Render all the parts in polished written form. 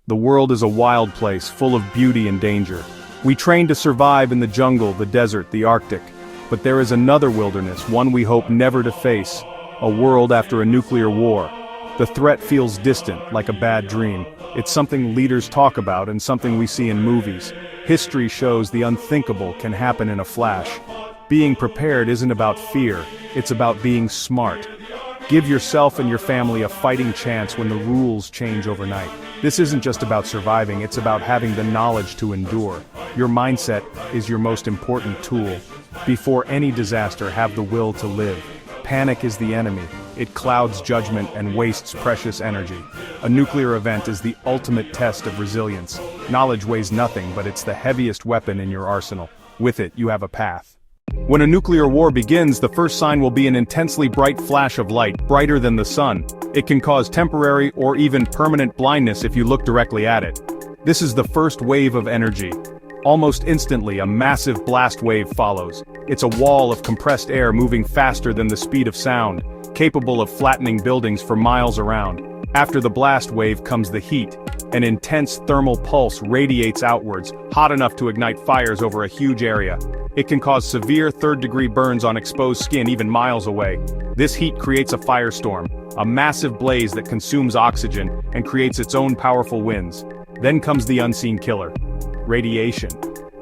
The world is a wild place, full of beauty and danger. We train to survive in the jungle, the desert, the Arctic. But there is another wilderness, one we hope never to face. A world after a nuclear war. The threat feels distant, like a bad dream. It's something leaders talk about and something we see in movies. History shows the unthinkable can happen in a flash. Being prepared isn't about fear, it's about being smart. Give yourself and your family a fighting chance when the rules change overnight. This isn't just about surviving, it's about having the knowledge to endure. Your mindset is your most important tool. Before any disaster, have the will to live. Panic is the enemy. It clouds judgment and wastes precious energy. A nuclear event is the ultimate test of resilience. Knowledge weighs nothing, but it's the heaviest weapon in your arsenal. With it, you have a path. When a nuclear war begins, the first sign will be an intensely bright flash of light, brighter than the sun. It can cause temporary or even permanent blindness if you look directly at it. This is the first wave of energy. Almost instantly, a massive blast wave follows. It's a wall of compressed air moving faster than the speed of sound, capable of flattening buildings for miles around. After the blast wave comes the heat. An intense thermal pulse radiates outwards, hot enough to ignite fires over a huge area. It can cause severe third-degree burns on exposed skin even miles away. This heat creates a firestorm, a massive blaze that consumes oxygen and creates its own powerful winds. Then comes the unseen killer. Radiation.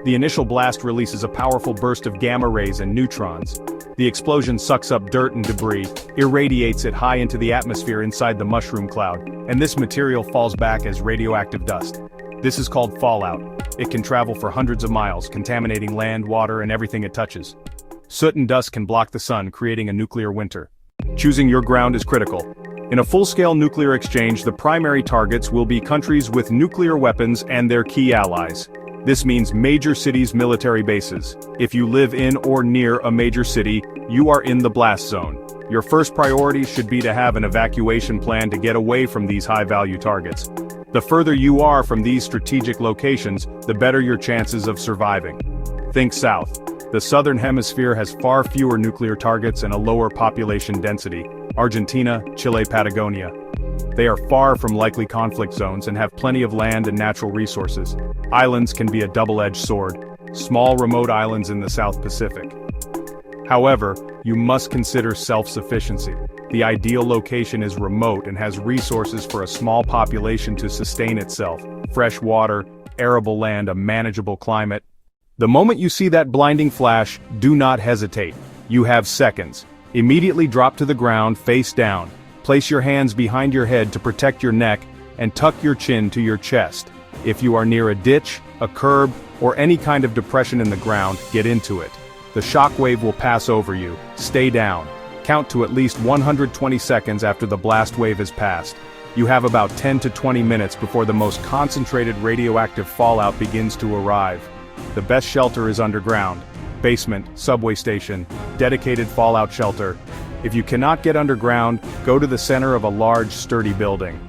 The initial blast releases a powerful burst of gamma rays and neutrons. The explosion sucks up dirt and debris, irradiates it high into the atmosphere inside the mushroom cloud, and this material falls back as radioactive dust. This is called fallout. It can travel for hundreds of miles, contaminating land, water, and everything it touches. Soot and dust can block the sun, creating a nuclear winter. Choosing your ground is critical. In a full-scale nuclear exchange, the primary targets will be countries with nuclear weapons and their key allies. This means major cities' military bases. If you live in or near a major city, you are in the blast zone. Your first priority should be to have an evacuation plan to get away from these high-value targets. The further you are from these strategic locations, the better your chances of surviving. Think south. The southern hemisphere has far fewer nuclear targets and a lower population density. Argentina, Chile, Patagonia. They are far from likely conflict zones and have plenty of land and natural resources. Islands can be a double-edged sword. Small remote islands in the South Pacific. However, you must consider self-sufficiency. The ideal location is remote and has resources for a small population to sustain itself. Fresh water, arable land, a manageable climate. The moment you see that blinding flash, do not hesitate. You have seconds. Immediately drop to the ground, face down. Place your hands behind your head to protect your neck, and tuck your chin to your chest. If you are near a ditch, a curb, or any kind of depression in the ground, get into it. The shock wave will pass over you. Stay down. Count to at least 120 seconds after the blast wave has passed. You have about 10 to 20 minutes before the most concentrated radioactive fallout begins to arrive. The best shelter is underground. Basement, subway station, dedicated fallout shelter. If you cannot get underground, go to the center of a large, sturdy building.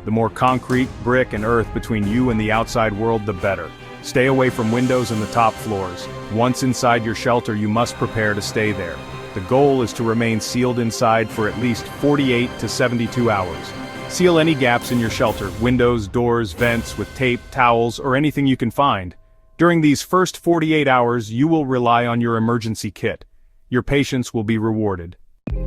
The more concrete, brick, and earth between you and the outside world, the better. Stay away from windows and the top floors. Once inside your shelter, you must prepare to stay there. The goal is to remain sealed inside for at least 48 to 72 hours. Seal any gaps in your shelter, windows, doors, vents, with tape, towels, or anything you can find. During these first 48 hours, you will rely on your emergency kit. Your patience will be rewarded.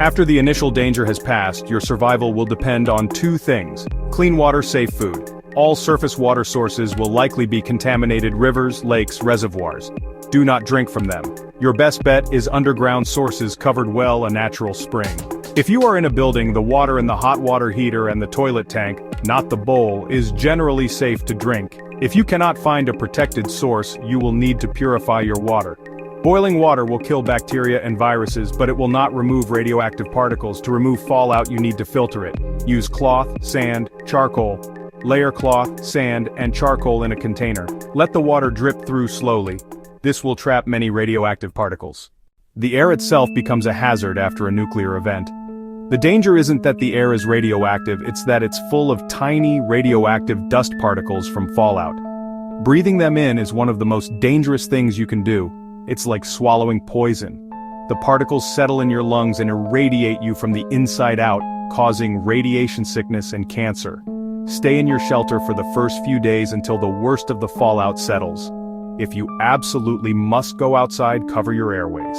After the initial danger has passed, your survival will depend on two things: clean water, safe food. All surface water sources will likely be contaminated: rivers, lakes, reservoirs. Do not drink from them. Your best bet is underground sources covered well, a natural spring. If you are in a building, the water in the hot water heater and the toilet tank, not the bowl, is generally safe to drink. If you cannot find a protected source, you will need to purify your water. Boiling water will kill bacteria and viruses, but it will not remove radioactive particles. To remove fallout, you need to filter it. Use cloth, sand, charcoal. Layer cloth, sand, and charcoal in a container. Let the water drip through slowly. This will trap many radioactive particles. The air itself becomes a hazard after a nuclear event. The danger isn't that the air is radioactive, it's that it's full of tiny radioactive dust particles from fallout. Breathing them in is one of the most dangerous things you can do. It's like swallowing poison. The particles settle in your lungs and irradiate you from the inside out, causing radiation sickness and cancer. Stay in your shelter for the first few days until the worst of the fallout settles. If you absolutely must go outside, cover your airways.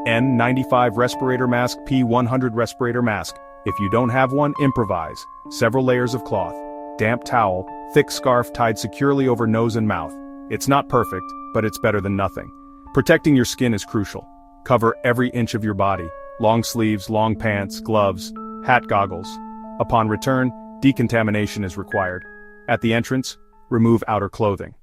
N95 respirator mask, P100 respirator mask. If you don't have one, improvise. Several layers of cloth, damp towel, thick scarf tied securely over nose and mouth. It's not perfect, but it's better than nothing. Protecting your skin is crucial. Cover every inch of your body. Long sleeves, long pants, gloves, hat, goggles. Upon return, decontamination is required. At the entrance, remove outer clothing.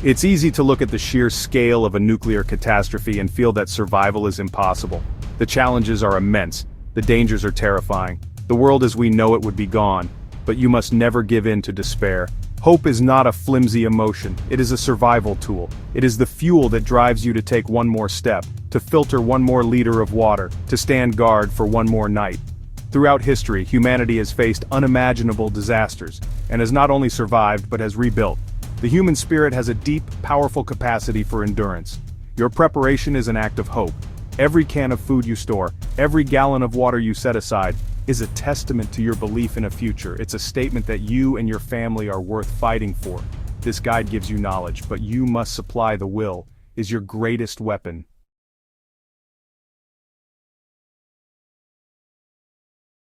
It's easy to look at the sheer scale of a nuclear catastrophe and feel that survival is impossible. The challenges are immense. The dangers are terrifying. The world as we know it would be gone. But you must never give in to despair. Hope is not a flimsy emotion. It is a survival tool. It is the fuel that drives you to take one more step, to filter one more liter of water, to stand guard for one more night. Throughout history, humanity has faced unimaginable disasters, and has not only survived but has rebuilt. The human spirit has a deep, powerful capacity for endurance. Your preparation is an act of hope. Every can of food you store, every gallon of water you set aside, is a testament to your belief in a future. It's a statement that you and your family are worth fighting for. This guide gives you knowledge, but you must supply the will, is your greatest weapon.